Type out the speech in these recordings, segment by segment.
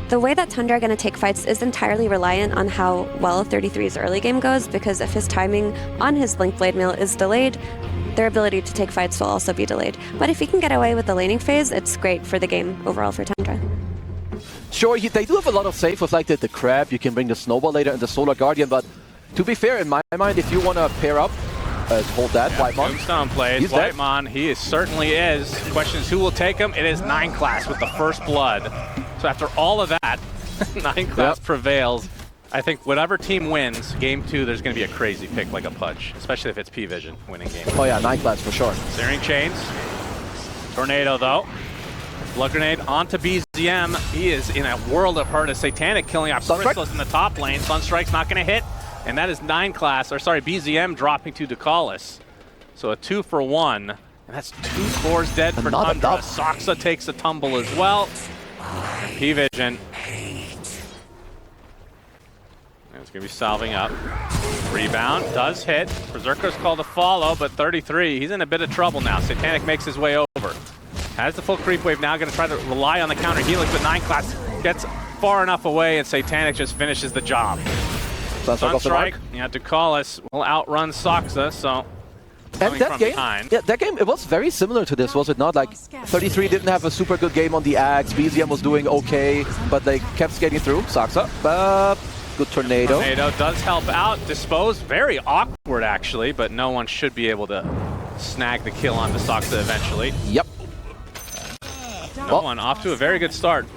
the way that Tundra are going to take fights is entirely reliant on how well 33's early game goes, because if his timing on his Link Blade Mail is delayed, their ability to take fights will also be delayed. But if he can get away with the laning phase, it's great for the game overall for Tundra. Sure, they do have a lot of save with like the Crab. You can bring the Snowball later and the Solar Guardian, but to be fair, in my mind, if you want to pair up, hold that, Whitemon. Tombstone plays. Whitemon, he certainly is. Question is who will take him? It is 9 class with the first blood. So after all of that, 9 class prevails. I think whatever team wins, game 2, there's going to be a crazy pick like a Pudge, especially if it's PVISION winning game. Oh yeah, 9 class for sure. Searing Chains. Tornado though. Blood Grenade onto BZM. He is in a world of hurt as Satanic killing off Crystallis in the top lane. Sunstrike's not going to hit. And that is 9 class, or sorry, BZM dropping to Ducalis. So a 2 for 1. And that's 2 cores dead for Tundra. Soxa takes a tumble as well. And PVISION. It's going to be salving up. Rebound does hit. Berserker's called to follow, but 33, he's in a bit of trouble now. Satanic makes his way over. Has the full creep wave now, going to try to rely on the counter Helix, but 9 class gets far enough away, and Satanic just finishes the job. Sunstrike, yeah, Ducalis will outrun Soxa, so and that game, it was very similar to this, was it not? Like 33 didn't have a super good game on the Axe, BZM was doing okay, but they kept skating through. Soxa, good Tornado. Tornado does help out. Dispose, very awkward actually, but no one should be able to snag the kill on the Soxa eventually. Yep. No one, off to a very good start.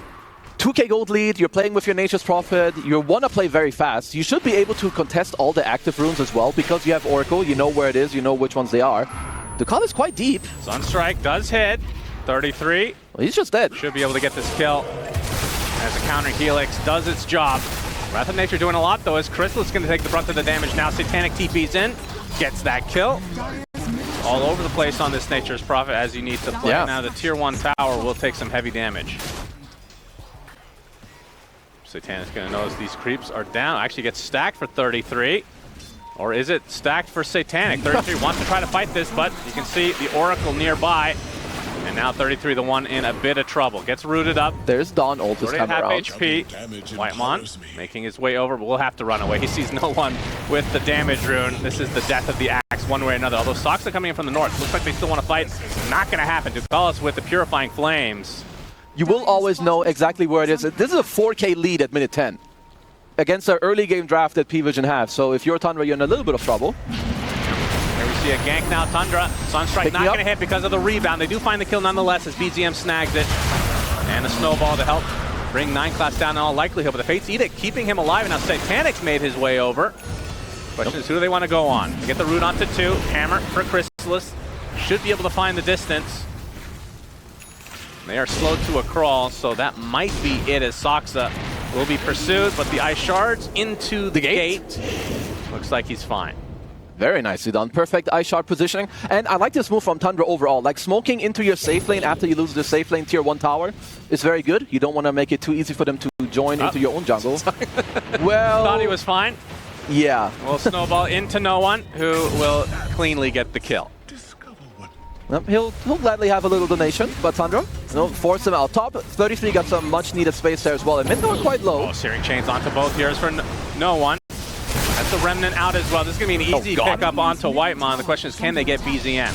2k gold lead, you're playing with your Nature's Prophet, you want to play very fast. You should be able to contest all the active runes as well, because you have Oracle, you know where it is, you know which ones they are. The call is quite deep. Sunstrike does hit. 33. Well, he's just dead. Should be able to get this kill as the counter Helix does its job. Wrath of Nature doing a lot though, as Crystal is going to take the brunt of the damage now. Satanic TP's in, gets that kill. All over the place on this Nature's Prophet as you need to play. Now the tier 1 tower will take some heavy damage. Satanic's going to notice these creeps are down. Actually gets stacked for 33. Or is it stacked for Satanic? 33 wants to try to fight this, but you can see the Oracle nearby. And now 33, the one in a bit of trouble. Gets rooted up. There's Dawn ult this time around. HP. Whitemon making his way over, but we'll have to run away. He sees no one with the damage rune. This is the death of the Axe one way or another. Although Soxa coming in from the north. Looks like they still want to fight. Not going to happen. Ducalis with the Purifying Flames. You will always know exactly where it is. This is a 4k lead at minute 10 against our early game draft that PVISION have. So if you're Tundra, you're in a little bit of trouble. Here we see a gank now, Tundra. Sunstrike not going to hit because of the rebound. They do find the kill nonetheless as BZM snags it. And a snowball to help bring 9 class down in all likelihood. But the Fate's Edict keeping him alive. And now Satanic's made his way over. Question is, who do they want to go on? They get the root onto 2. Hammer for Crystallis. Should be able to find the distance. They are slow to a crawl, so that might be it as Soxa will be pursued. But the Ice Shards into the gate. Looks like he's fine. Very nicely done. Perfect Ice Shard positioning. And I like this move from Tundra overall. Like smoking into your safe lane after you lose the safe lane tier 1 tower is very good. You don't want to make it too easy for them to join into your own jungle. Well, thought he was fine. Yeah. We'll snowball into no one who will cleanly get the kill. He'll gladly have a little donation, but Tundra, force him out. Top 33 got some much needed space there as well. And mid are quite low. Oh, Searing Chains onto both heroes for no one. That's the Remnant out as well. This is going to be an easy pickup onto Whitemon. The question is, can they get BZM?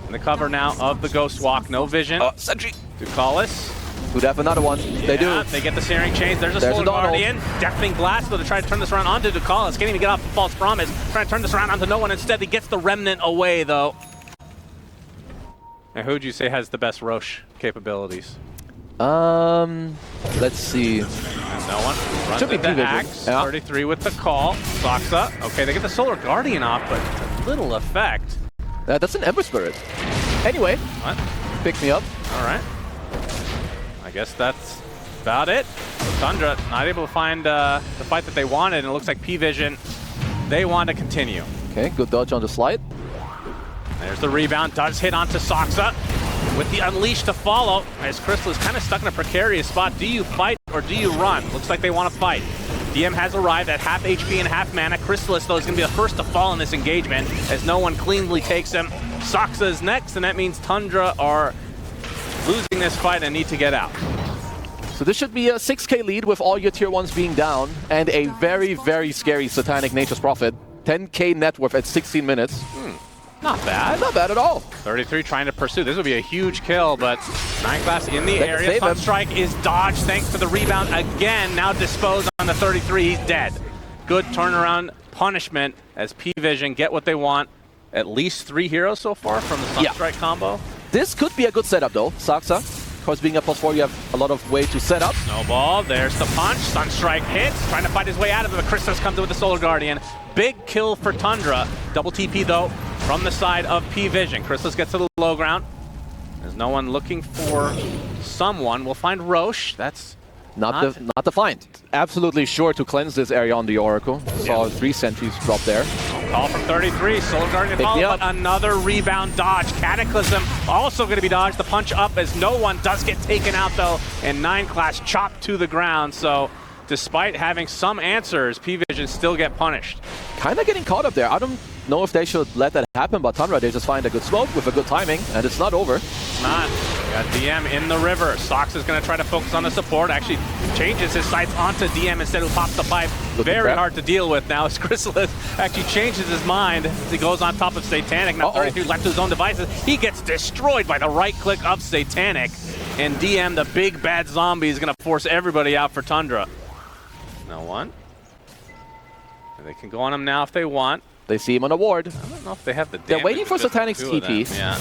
In the cover now of the Ghost Walk. No vision. Sentry. Ducalis. Who'd have another one? They do. They get the Searing Chains. There's a Solar Guardian. Deafening Blast, though, to try to turn this around onto Ducalis. Can't even get off the False Promise. Trying to turn this around onto no one. Instead, he gets the Remnant away, though. Now, who would you say has the best Roche capabilities? Let's see. No one. Runs into Axe. 33 with the call. Soxa. Okay, they get the Solar Guardian off, but it's a little effect. That's an Ember Spirit. Anyway, pick me up. All right. I guess that's about it. Tundra not able to find the fight that they wanted, and it looks like PVISION, they want to continue. Okay, good dodge on the slide. There's the rebound, does hit onto Soxa with the Unleash to follow, as Crystal is kind of stuck in a precarious spot. Do you fight or do you run? Looks like they want to fight. DM has arrived at half HP and half mana. Crystallis, though, is going to be the first to fall in this engagement, as no one cleanly takes him. Soxa is next, and that means Tundra are losing this fight and need to get out. So this should be a 6k lead with all your tier 1s being down, and a very, very scary Satanic Nature's Prophet. 10k net worth at 16 minutes. Not bad. Not bad at all. 33 trying to pursue. This would be a huge kill, but 9 class in the area. Sunstrike is dodged thanks to the rebound again. Now disposed on the 33. He's dead. Good turnaround punishment as PVISION get what they want. At least 3 heroes so far from the Sunstrike combo. This could be a good setup though. Saksa, of course, being a +4, you have a lot of way to set up. Snowball, there's the punch. Sunstrike hits, trying to fight his way out of it. But Christos comes in with the Solar Guardian. Big kill for Tundra. Double TP though from the side of PVISION. Christos gets to the low ground. There's no one looking for someone. We'll find Roche. That's not the find. Absolutely sure to cleanse this area on the Oracle. Saw 3 sentries drop there. Call from 33. Solar Guardian follow, but another rebound dodge. Cataclysm also going to be dodged. The punch up as no one does get taken out though. And 9 class chopped to the ground. So despite having some answers, PVISION still get punished. Kind of getting caught up there. I don't know if they should let that happen, but Tundra, they just find a good smoke with a good timing, and it's not over. It's not. Got DM in the river. Sox is going to try to focus on the support. Actually changes his sights onto DM instead, who pops the pipe. Very hard to deal with now as Chrysalis actually changes his mind as he goes on top of Satanic. Now 33 left to his own devices. He gets destroyed by the right click of Satanic. And DM, the big bad zombie, is going to force everybody out for Tundra. No one. They can go on him now if they want. They see him on a ward. I don't know if they have the damage. They're waiting for Satanic's TP. Yeah.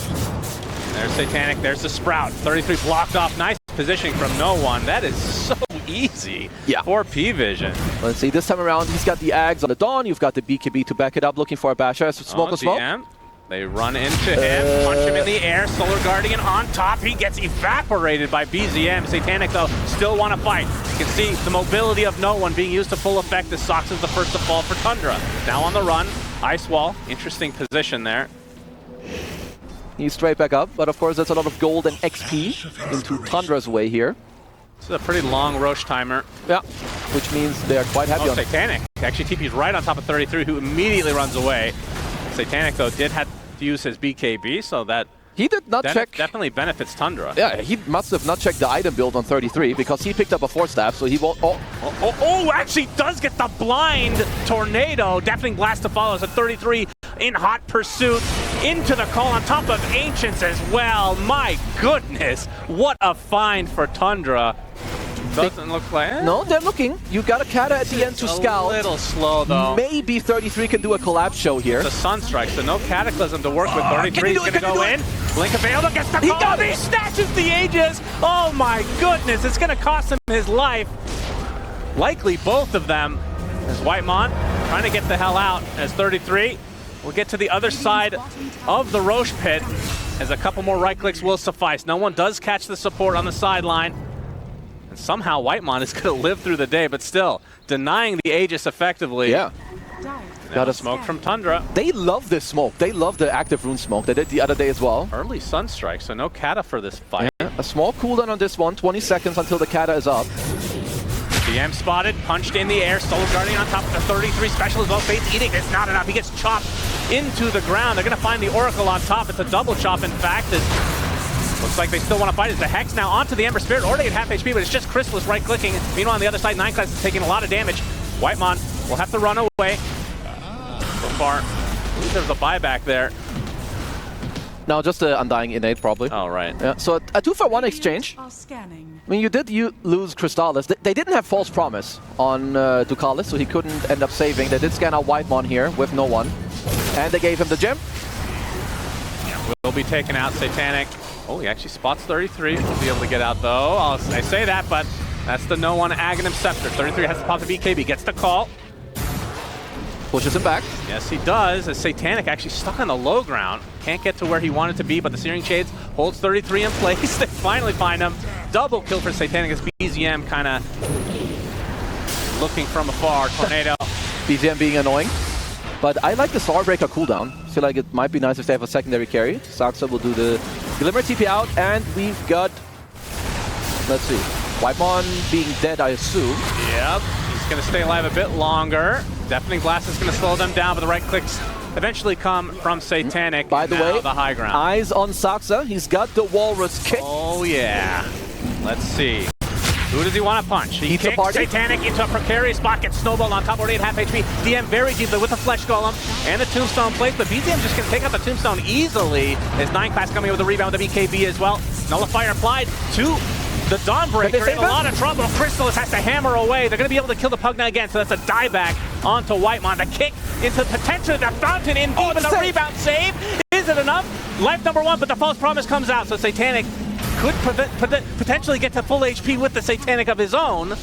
There's Satanic, there's the Sprout. 33 blocked off. Nice positioning from no one. That is so easy for PVISION. Let's see, this time around, he's got the Ags on the Dawn. You've got the BKB to back it up, looking for a Basher. Smoke or smoke. DM. They run into him, punch him in the air. Solar Guardian on top. He gets evaporated by BZM. Satanic, though, still want to fight. You can see the mobility of no one being used to full effect as Sox is the first to fall for Tundra. Now on the run. Ice wall. Interesting position there. He's straight back up, but of course that's a lot of gold and XP into Tundra's way here. This is a pretty long Roche timer. Yeah, which means they're quite happy on Satanic actually TP's right on top of 33, who immediately runs away. Satanic, though, did have to use his BKB, so that he did not check. Definitely benefits Tundra. Yeah, he must have not checked the item build on 33 because he picked up a 4-staff, so he won't. Actually does get the blind tornado. Deafening blast to follow. So 33 in hot pursuit into the call on top of Ancients as well. My goodness, what a find for Tundra. Doesn't look like No, they're looking. You got a Kata at the end to scout. A little slow though. Maybe 33 can do a collapse show here. The Sunstrike, so no Cataclysm to work with. 33 is going to go in. Blink of Veil gets the call. He snatches the Aegis. Oh my goodness, it's going to cost him his life. Likely both of them. As Whitemon trying to get the hell out as 33 will get to the other side of the Roche pit as a couple more right clicks will suffice. No one does catch the support on the sideline. And somehow Whitemon is going to live through the day, but still denying the Aegis effectively. Yeah. Got a smoke from Tundra. They love this smoke. They love the active rune smoke. They did the other day as well. Early Sunstrike, so no Kata for this fight. Yeah. A small cooldown on this one, 20 seconds until the Kata is up. DM spotted, punched in the air. Solar Guardian on top of the 33 special as well. Fate's Edict. It's not enough. He gets chopped into the ground. They're going to find the Oracle on top. It's a double chop, in fact. Looks like they still want to fight. It's the Hex now onto the Ember Spirit, already at half HP, but it's just Chrysalis right-clicking. Meanwhile, on the other side, 9 class is taking a lot of damage. Whitemon will have to run away. So far, there's a buyback there. No, just the Undying Innate, probably. Oh, right. Yeah, so a 2-for-1 exchange. I mean, you did lose Crystallis. They didn't have False Promise on Ducalis, so he couldn't end up saving. They did scan out Whitemon here with no one. And they gave him the gem. Will be taken out, Satanic. Oh, he actually spots 33. We'll be able to get out, though. I say that, but that's the no one Aghanim Scepter. 33 has to pop the BKB, gets the call. Pushes him back. Yes, he does, as Satanic actually stuck on the low ground. Can't get to where he wanted to be, but the Searing Shades holds 33 in place. They finally find him. Double kill for Satanic as BZM kind of looking from afar. Tornado. BZM being annoying. But I like the Starbreaker cooldown. I feel like it might be nice if they have a secondary carry. Saksa will do the Glimmer TP out, and we've got, let's see, Whitemon being dead, I assume. Yep, he's going to stay alive a bit longer. Deafening Blast is going to slow them down, but the right clicks eventually come from Satanic. By the way, the high ground. Eyes on Saksa. He's got the Walrus kick. Oh, yeah. Let's see. Who does he want to punch? He Pizza kicks party? Satanic into a precarious spot, gets snowballed on top, already at half HP. DM very deeply with the Flesh Golem and the Tombstone place, but BZM just going to take out the Tombstone easily. His 9 class coming in with a rebound with the BKB as well. Nullifier applied to the Dawnbreaker in a lot of trouble. Crystallis has to hammer away. They're going to be able to kill the Pugna again, so that's a dieback onto Whitemon. The kick into potentially the fountain in deep, and the rebound save. Is it enough? Life number 1, but the false promise comes out, so Satanic could potentially get to full HP with the Satanic of his own.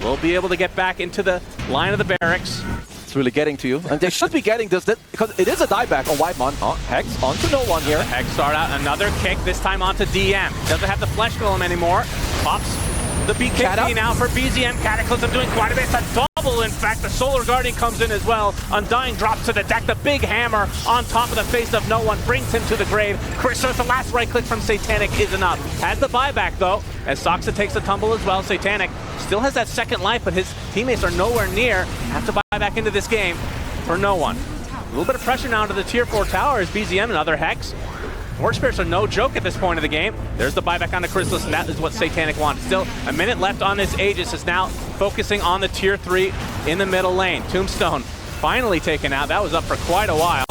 Will be able to get back into the line of the barracks. It's really getting to you. And they should be getting this because it is a dieback on Whitemon. Hex onto no one here. Hex start out, another kick, this time onto DM. Doesn't have the Flesh Golem anymore. Pops the BKB now for BZM. Cataclysm doing quite a bit. It's a double, in fact. The Solar Guardian comes in as well. Undying drops to the deck. The big hammer on top of the face of no one brings him to the grave. Crystallis, the last right click from Satanic is enough. Has the buyback though, as Soxa takes the tumble as well. Satanic still has that second life, but his teammates are nowhere near. Have to buy back into this game for no one. A little bit of pressure now to the tier 4 tower as BZM, another Hex. War Spirits are no joke at this point of the game. There's the buyback on the Crystallis, and that is what Satanic wants. Still a minute left on this Aegis, is now focusing on the tier 3 in the middle lane. Tombstone finally taken out. That was up for quite a while.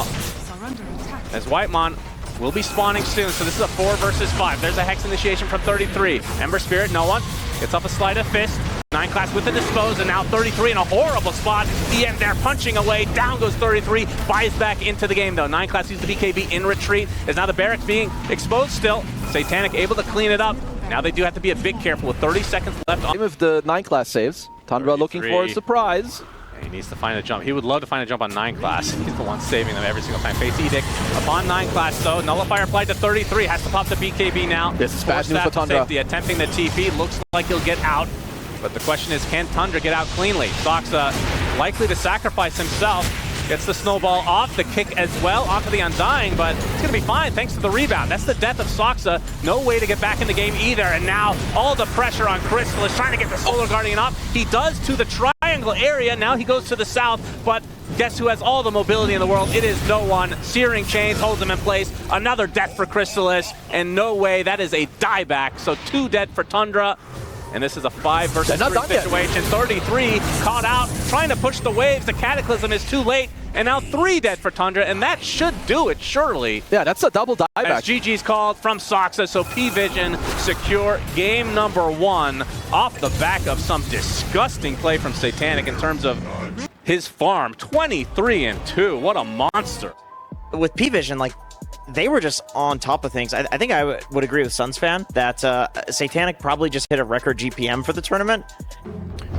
As Whitemon will be spawning soon, so this is a 4 versus 5. There's a Hex initiation from 33. Ember Spirit, no one. Gets off a Sleight of Fist. 9 class with the Dispose, and now 33 in a horrible spot. DM there punching away. Down goes 33. Buys back into the game though. 9 class used the BKB in retreat. As now the barracks being exposed still. Satanic able to clean it up. Now they do have to be a bit careful with 30 seconds left on. If the 9 class saves, Tundra looking for a surprise. He needs to find a jump. He would love to find a jump on 9 class. He's the one saving them every single time. Face Edict upon 9 class though. Nullifier applied to 33. Has to pop the BKB now. This is bad news for Tundra. Safety, attempting the TP. Looks like he'll get out. But the question is, can Tundra get out cleanly? Soxa likely to sacrifice himself. Gets the snowball off, the kick as well, onto the Undying, but it's going to be fine thanks to the rebound. That's the death of Soxa. No way to get back in the game either, and now all the pressure on Crystal is trying to get the Solar Guardian off. He does to the triangle area, now he goes to the south, but guess who has all the mobility in the world? It is no one. Searing Chains holds him in place. Another death for Crystallis, and no way, that is a dieback. So 2 dead for Tundra. And this is a 5 versus 3 situation. 33 caught out, trying to push the waves. The Cataclysm is too late. And now 3 dead for Tundra, and that should do it, surely. Yeah, that's a double dieback. As GG's called from Soxa, so PVISION secure game number 1 off the back of some disgusting play from Satanic in terms of his farm. 23-2, what a monster. With PVISION, like, they were just on top of things. I think I would agree with Suns fan that Satanic probably just hit a record GPM for the tournament.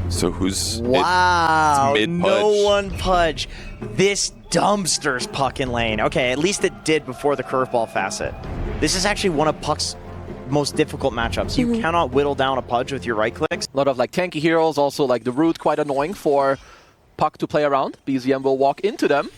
So who's wow? mid No one pudge. This dumpster's puck in lane. Okay, at least it did before the curveball facet. This is actually one of Puck's most difficult matchups. You cannot whittle down a pudge with your right clicks. A lot of like tanky heroes, also like the root quite annoying for Puck to play around. BZM will walk into them.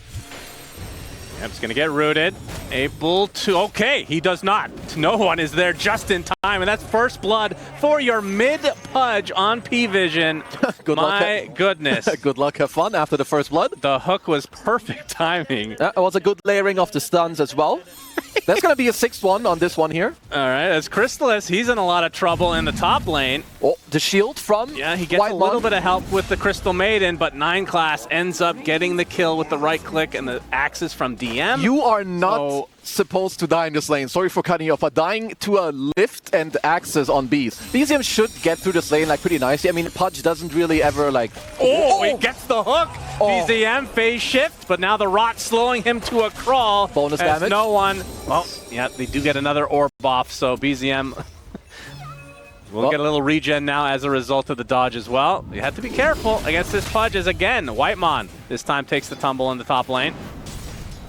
Yep, it's going to get rooted. Able to... Okay, he does not. No one is there just in time, and that's first blood for your mid-pudge on PVISION. Good luck. My goodness. Good luck, have fun after the first blood. The hook was perfect timing. It was a good layering of the stuns as well. That's going to be a 6-1 on this one here. All right, as Crystallis, he's in a lot of trouble in the top lane. Oh, the shield from Yeah, he gets a little bit of help with the Crystal Maiden, but 9 class ends up getting the kill with the right click and the axes from DM. You are not supposed to die in this lane. Sorry for cutting you off, but dying to a lift and axes on Bees. BZM should get through this lane like pretty nicely. I mean, Pudge doesn't really ever like... Oh, he gets the hook. BZM phase shift, but now the rot slowing him to a crawl. Bonus damage. No one... Well, yeah, they do get another orb off, so BZM... We'll get a little regen now as a result of the dodge as well. You have to be careful against this Pudge as again, Whitemon this time takes the tumble in the top lane.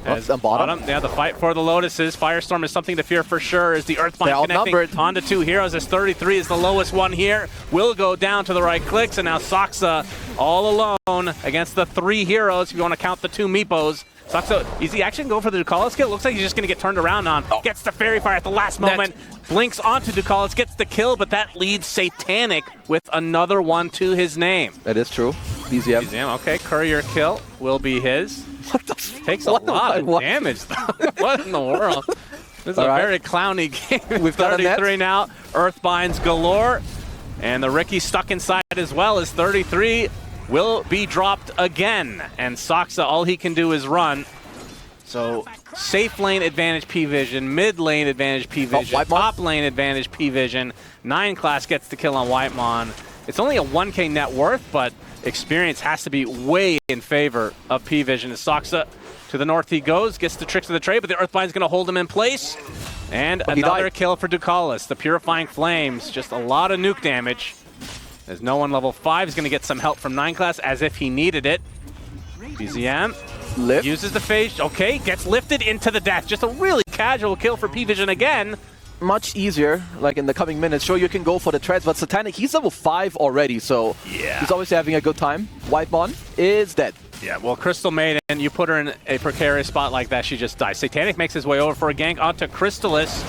As bottom. Yeah, the fight for the Lotuses. Firestorm is something to fear for sure as the Earthbind connecting onto 2 heroes as 33 is the lowest one here. Will go down to the right clicks, and now Soxa all alone against the 3 heroes if you want to count the 2 Meepos. Soxa, is he actually going to go for the Ducalis skill? Looks like he's just going to get turned around on. Gets the Fairy Fire at the last moment. Blinks onto Ducalis, gets the kill, but that leads Satanic with another one to his name. That is true. BZM. Okay, Courier kill will be his. Takes a lot of damage, though. What in the world? This is a very clowny game. We've 33 now. Earthbinds galore. And the Ricky stuck inside as well as 33 will be dropped again. And Saksa, all he can do is run. So safe lane advantage PVISION, mid lane advantage PVISION, top lane advantage PVISION. 9 class gets the kill on Whitemon. It's only a 1k net worth, but experience has to be way in favor of PVISION. As Saksa to the north he goes, gets the tricks of the trade, but the Earthbind's going to hold him in place. And another kill for Ducalis. The Purifying Flames, just a lot of nuke damage. As no one level 5 is going to get some help from 9 class as if he needed it. BZM uses the phase. Okay, gets lifted into the death. Just a really casual kill for PVISION again. Much easier, like in the coming minutes. Sure, you can go for the treads, but Satanic, he's level 5 already, so he's obviously having a good time. Whitemon is dead. Yeah, well, Crystal Maiden, you put her in a precarious spot like that, she just dies. Satanic makes his way over for a gank onto Crystalis.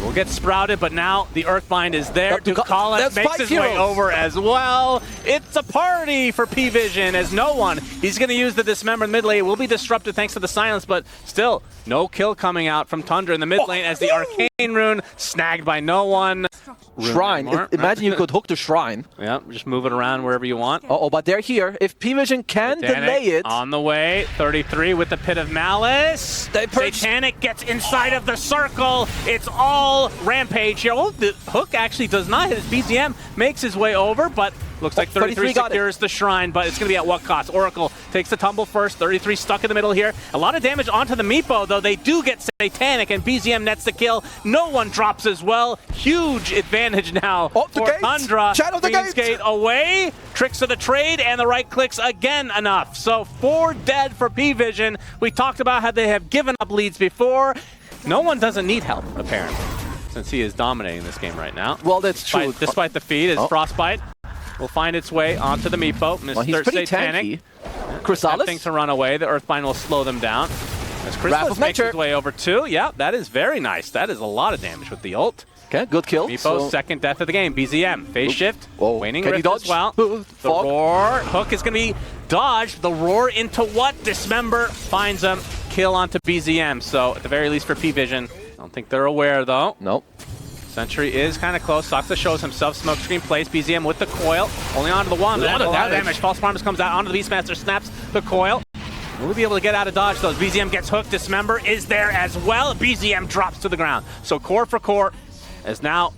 Will get sprouted, but now the Earthbind is there. Ducalis makes his way over as well. It's a party for PVISION as no one. He's going to use the Dismember in the mid lane. It will be disrupted thanks to the silence, but still, no kill coming out from Tundra in the mid lane as the Arcane Rune snagged by no one. Shrine. Imagine you could hook the Shrine. Yeah, just move it around wherever you want. Uh-oh, but they're here. If PVISION can delay it. On the way, 33 with the Pit of Malice. Satanic gets inside of the circle. It's all Rampage here. Oh, the hook actually does not hit his BZM. Makes his way over, but looks like 33 secures the Shrine, but it's going to be at what cost? Oracle takes the tumble first. 33 stuck in the middle here. A lot of damage onto the Meepo, though. They do get Satanic, and BZM nets the kill. No one drops as well. Huge advantage now for Tundra. Queen's Gate away. Tricks of the trade, and the right clicks again enough. So 4 dead for PVISION. We talked about how they have given up leads before. No one doesn't need help, apparently, since he is dominating this game right now. Well, that's true. Despite the feed, his Frostbite will find its way onto the Meepo. Mr. Well, he's pretty Satanic. tanky. Chrysalis? Thing to run away. The Earthbind will slow them down. As Chrysalis makes his way over too. Yeah, that is very nice. That is a lot of damage with the ult. Okay, good kill. Meepo's second death of the game. BZM, phase shift, waning rift dodge? as well. The roar, hook is going to be dodged. The roar into what? Dismember finds him. Kill onto BZM. So at the very least for PVISION, I don't think they're aware though. Nope. Sentry is kind of close. Saksa shows himself. Smokescreen plays. BZM with the coil. Only onto the one. A lot of damage. False Promise comes out onto the Beastmaster. Snaps the coil. Will we be able to get out of dodge though? BZM gets hooked. Dismember is there as well. BZM drops to the ground. So core for core as now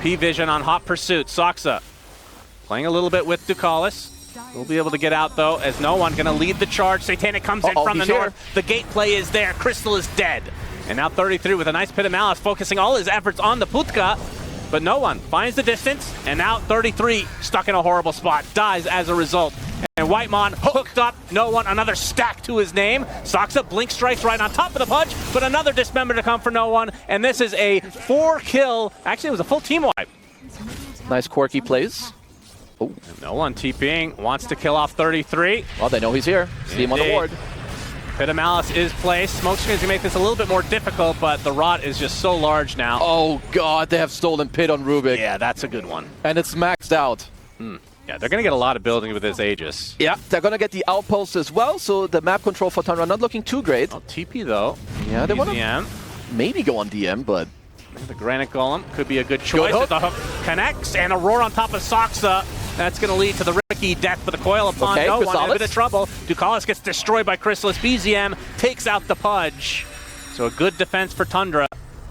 PVISION on hot pursuit. Saksa playing a little bit with Ducalis. We'll be able to get out though as no one going to lead the charge. Satanic comes in from the north. The gate play is there. Crystal is dead. And now 33 with a nice Pit of Malice, focusing all his efforts on the Putka, but no one finds the distance. And now 33 stuck in a horrible spot, dies as a result. And Whitemon hooked up, no one, another stack to his name. Saksa blink strikes right on top of the punch, but another Dismember to come for no one. And this is a 4-kill, actually it was a full team wipe. Nice quirky plays. Oh. No one TPing, wants to kill off 33. Well, they know he's here. See him on the ward. Pit of Malice is placed. Smokescreen is going to make this a little bit more difficult, but the rot is just so large now. Oh god, they have stolen Pit on Rubik. Yeah, that's a good one. And it's maxed out. Yeah, they're going to get a lot of building with this Aegis. Yeah, they're going to get the outpost as well, so the map control for Tundra not looking too great. Oh, TP though. Yeah, they want to maybe go on DM, but... The Granite Golem could be a good choice. Good hook. The hook connects, and a roar on top of Saksa. That's going to lead to the Ricky death, but the coil upon no one in a bit of trouble. Ducalis gets destroyed by Chrysalis. BZM takes out the Pudge. So a good defense for Tundra.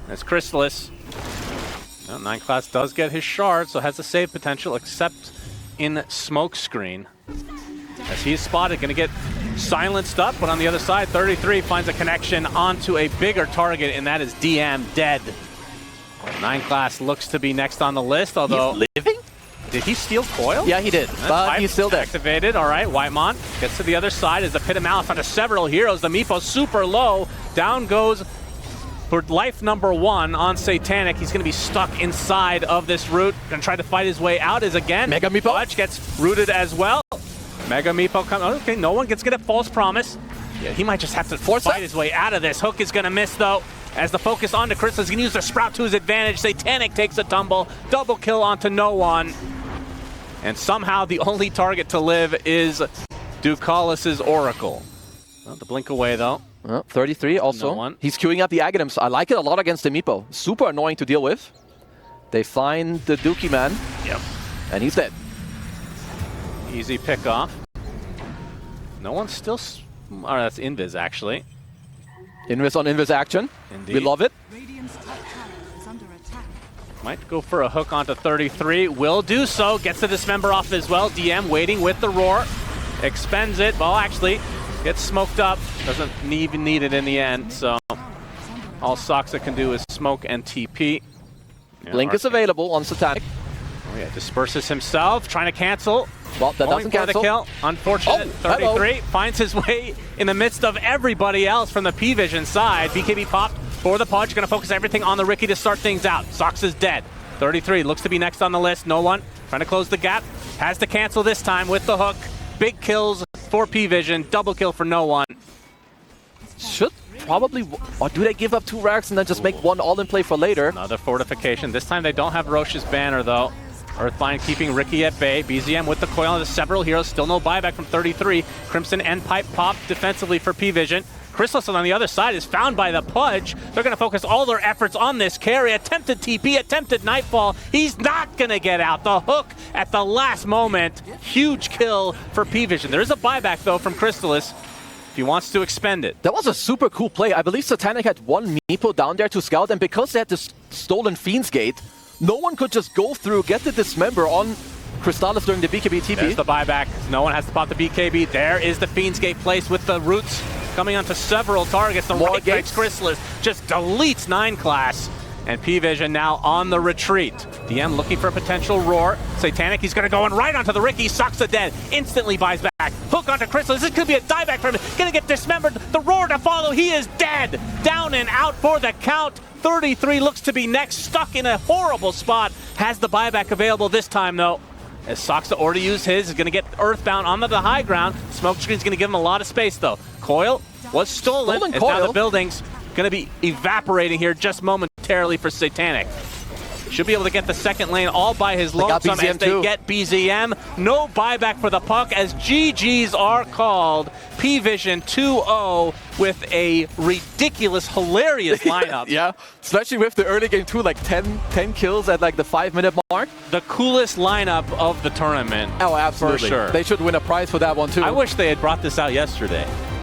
As Chrysalis. Well, 9 class does get his shard, so has a save potential, except in Smokescreen. As he's spotted, going to get silenced up, but on the other side, 33 finds a connection onto a bigger target, and that is DM dead. 9 class looks to be next on the list, although... He's living? Did he steal coil? Yeah, he did, but he's still there. Activated, all right. Whitemon gets to the other side as the Pit of Malice onto several heroes. The Meepo super low. Down goes for life number 1 on Satanic. He's going to be stuck inside of this root. Going to try to fight his way out as again. Mega Meepo. Pudge gets rooted as well. Mega Meepo comes. Okay, no one gets a false promise. Yeah, he might just have to fight his way out of this. Hook is going to miss though. As the focus onto Chris is going to use the Sprout to his advantage. Satanic takes a tumble. Double kill onto no one. And somehow the only target to live is Ducalis' Oracle. Well, the blink away though. Well, 33 also. No one. He's queuing up the Aghanims. I like it a lot against the Meepo. Super annoying to deal with. They find the Dookie man. Yep. And he's dead. Easy pick off. No one's still... Oh, that's Invis, actually. Invis on Invis action. Indeed. We love it. Might go for a hook onto 33. Will do so. Gets the dismember off as well. DM waiting with the roar. Expends it. Well, actually, gets smoked up. Doesn't even need it in the end. So all Soxa can do is smoke and TP. Yeah, Blink is available on Satanic. Oh yeah, disperses himself. Trying to cancel. Well, that Going doesn't for cancel. the kill. Unfortunate. Oh, 33 hello. finds his way in the midst of everybody else from the PVISION side. BKB popped for the Pudge. Going to focus everything on the Riki to start things out. Sox is dead. 33 looks to be next on the list. No one trying to close the gap. Has to cancel this time with the hook. Big kills for PVISION. Double kill for no one. Should probably... Or do they give up 2 racks and then just make one all-in play for later? Another fortification. This time they don't have Roche's banner though. Earthbind keeping Riki at bay. BZM with the coil on the several heroes. Still no buyback from 33. Crimson and Pipe pop defensively for PVISION. Chrysalis on the other side is found by the Pudge. They're going to focus all their efforts on this carry. Attempted TP, attempted Nightfall. He's not going to get out. The hook at the last moment. Huge kill for PVISION. There is a buyback though from Chrysalis if he wants to expend it. That was a super cool play. I believe Satanic had 1 Meepo down there to scout, and because they had this stolen Fiend's Gate, no one could just go through, get the dismember on Crystallis during the BKB TP. There's the buyback. No one has to pop the BKB. There is the Fiend's Gate place with the roots coming onto several targets. The right Gate Chrysalis just deletes 9 class. And PVISION now on the retreat. DM looking for a potential roar. Satanic, he's going to go in right onto the Riki. Soxa dead. Instantly buys back. Hook onto Chrysalis. This could be a dieback for him. Going to get dismembered. The roar to follow. He is dead. Down and out for the count. 33 looks to be next. Stuck in a horrible spot. Has the buyback available this time, though. As Soxa already used his. Is going to get Earthbound onto the high ground. Smokescreen's going to give him a lot of space, though. Coil was stolen. It's now the buildings going to be evaporating here just momentarily for Satanic. Should be able to get the second lane all by his lonesome as they get BZM. No buyback for the puck as GGs are called. PVISION 2-0 with a ridiculous, hilarious lineup. Yeah, especially with the early game too, like 10 kills at like the 5-minute mark. The coolest lineup of the tournament. Oh, absolutely. For sure. They should win a prize for that one too. I wish they had brought this out yesterday.